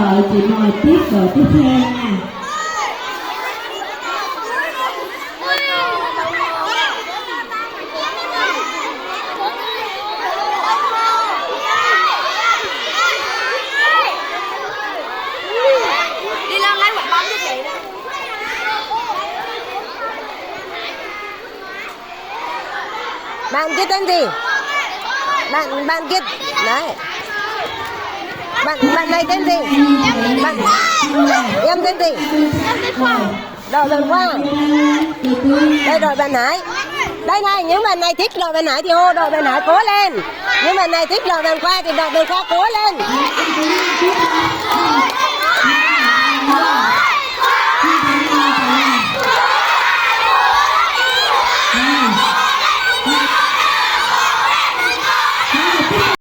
rồi chị mời tiếp đội tiếp theo nha. Đi lên lấy quả bóng cho chị đi. Bạn kia tên gì? Bạn kia đấy. Bạn này tên gì? Em tên gì? Đội bạn Quang. Đây đội bạn Hải. Đây này, những bạn này thích đội bạn Hải thì hô đội bạn Hải cố lên. Những bạn này thích đội bạn Khoa thì đội bạn Khoa cố lên.